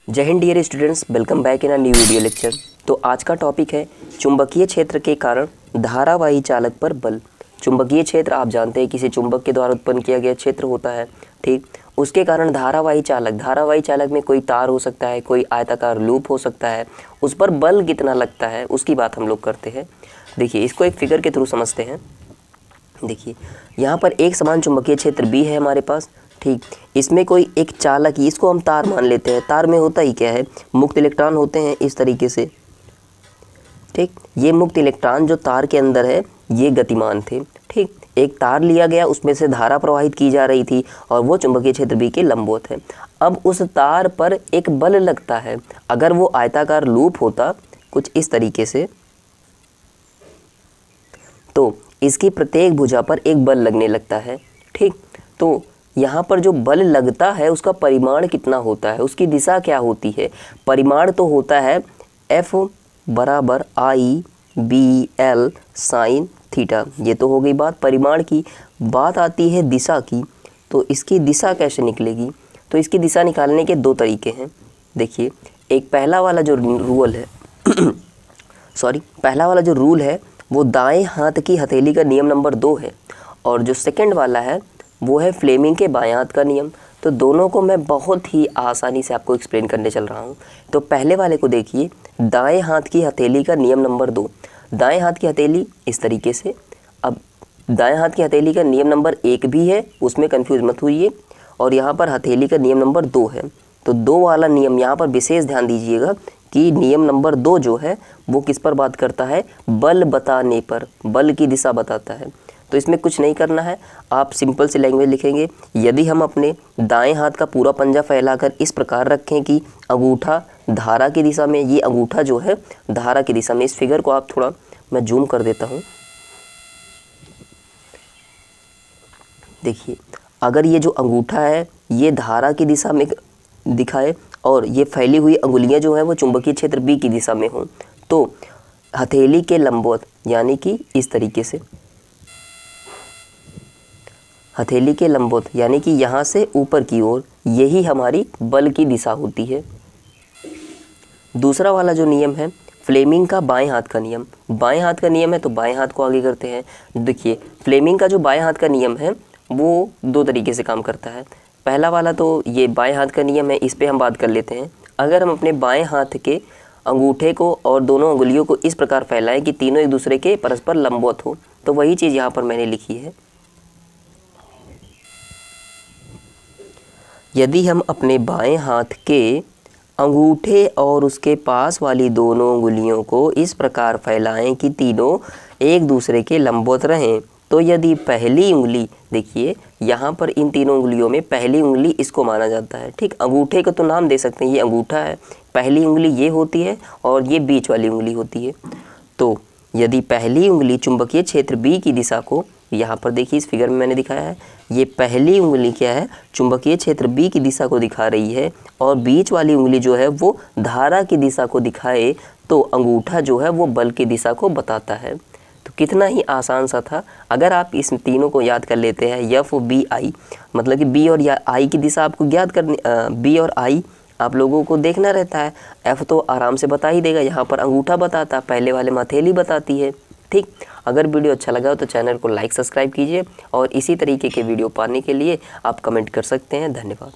जय हिंद dear students, welcome back in a new video lecture. तो आज का टॉपिक है चुंबकीय क्षेत्र के कारण धारावाही चालक पर बल। चुंबकीय क्षेत्र आप जानते हैं किसी चुंबक के द्वारा उत्पन्न किया गया क्षेत्र होता है, ठीक। उसके कारण धारावाही चालक में कोई तार हो सकता है, कोई आयताकार लूप हो सकता है, उस पर बल कितना लगता है उसकी बात हम लोग करते हैं। देखिए, इसको एक फिगर के थ्रू समझते हैं। देखिए, यहाँ पर एक समान चुंबकीय क्षेत्र B है हमारे पास, ठीक। इसमें कोई एक चालक, इसको हम तार मान लेते हैं। तार में होता ही क्या है, मुक्त इलेक्ट्रॉन होते हैं इस तरीके से, ठीक। ये मुक्त इलेक्ट्रॉन जो तार के अंदर है ये गतिमान थे, ठीक। एक तार लिया गया, उसमें से धारा प्रवाहित की जा रही थी और वो चुंबकीय क्षेत्र B के लंबवत है। अब उस तार पर एक बल लगता है। अगर वो आयताकार लूप होता कुछ इस तरीके से, तो इसकी प्रत्येक भुजा पर एक बल लगने लगता है, ठीक। तो यहाँ पर जो बल लगता है उसका परिमाण कितना होता है, उसकी दिशा क्या होती है। परिमाण तो होता है F बराबर IBL साइन थीटा। ये तो हो गई बात परिमाण की। बात आती है दिशा की। तो इसकी दिशा कैसे निकलेगी, तो इसकी दिशा निकालने के दो तरीके हैं। देखिए, एक पहला वाला जो रूल है पहला वाला जो रूल है वो दाएं हाथ की हथेली का नियम नंबर 2 है, और जो सेकंड वाला है वो है फ्लेमिंग के बाएं हाथ का नियम। तो दोनों को मैं बहुत ही आसानी से आपको एक्सप्लेन करने चल रहा हूँ। तो पहले वाले को देखिए, दाएं हाथ की हथेली का नियम नंबर 2। दाएं हाथ की हथेली इस तरीके से। अब दाएं हाथ की हथेली का नियम नंबर 1 भी है, उसमें कन्फ्यूज़ मत होइए, और यहाँ पर हथेली का नियम नंबर 2 है। तो 2 वाला नियम यहाँ पर विशेष ध्यान दीजिएगा कि नियम नंबर 2 जो है वो किस पर बात करता है, बल बताने पर, बल की दिशा बताता है। तो इसमें कुछ नहीं करना है, आप सिंपल सी लैंग्वेज लिखेंगे। यदि हम अपने दाएं हाथ का पूरा पंजा फैलाकर इस प्रकार रखें कि अंगूठा धारा की दिशा में, ये अंगूठा जो है धारा की दिशा में, इस फिगर को आप थोड़ा मैं जूम कर देता हूँ। देखिए, अगर ये जो अंगूठा है ये धारा की दिशा में दिखाए और ये फैली हुई अंगुलियां जो हैं वो चुंबकीय क्षेत्र B की दिशा में हों, तो हथेली के लंबवत, यानी कि इस तरीके से, हथेली के लंबवत यानी कि यहाँ से ऊपर की ओर, यही हमारी बल की दिशा होती है। दूसरा वाला जो नियम है फ्लेमिंग का बाएं हाथ का नियम। बाएं हाथ का नियम है तो बाएं हाथ को आगे करते हैं। देखिए, फ्लेमिंग का जो बाएं हाथ का नियम है वो 2 तरीके से काम करता है। पहला वाला तो ये बाएं हाथ का नियम है, इस पे हम बात कर लेते हैं। अगर हम अपने बाएं हाथ के अंगूठे को और दोनों अंगुलियों को इस प्रकार फैलाएं कि तीनों एक दूसरे के परस्पर लंबवत हो, तो वही चीज़ यहाँ पर मैंने लिखी है। यदि हम अपने बाएं हाथ के अंगूठे और उसके पास वाली दोनों अंगुलियों को इस प्रकार फैलाएं कि तीनों एक दूसरे के लंबवत रहें, तो यदि पहली उंगली, देखिए यहाँ पर इन तीनों उंगलियों में पहली उंगली इसको माना जाता है, ठीक। अंगूठे का तो नाम दे सकते हैं, ये अंगूठा है, पहली उंगली ये होती है और ये बीच वाली उंगली होती है। तो यदि पहली उंगली चुंबकीय क्षेत्र B की दिशा को, यहाँ पर देखिए इस फिगर में मैंने दिखाया है, ये पहली उंगली क्या है, चुंबकीय क्षेत्र B की दिशा को दिखा रही है, और बीच वाली उंगली जो है वो धारा की दिशा को दिखाए, तो अंगूठा जो है वो बल की दिशा को बताता है। तो कितना ही आसान सा था। अगर आप इस तीनों को याद कर लेते हैं, F B I, मतलब कि B और I की दिशा आपको याद करनी, B और I आप लोगों को देखना रहता है। F तो आराम से बता ही देगा, यहाँ पर अंगूठा बताता, पहले वाले में हथेली बताती है, ठीक। अगर वीडियो अच्छा लगा हो तो चैनल को लाइक सब्सक्राइब कीजिए, और इसी तरीके के वीडियो पाने के लिए आप कमेंट कर सकते हैं। धन्यवाद।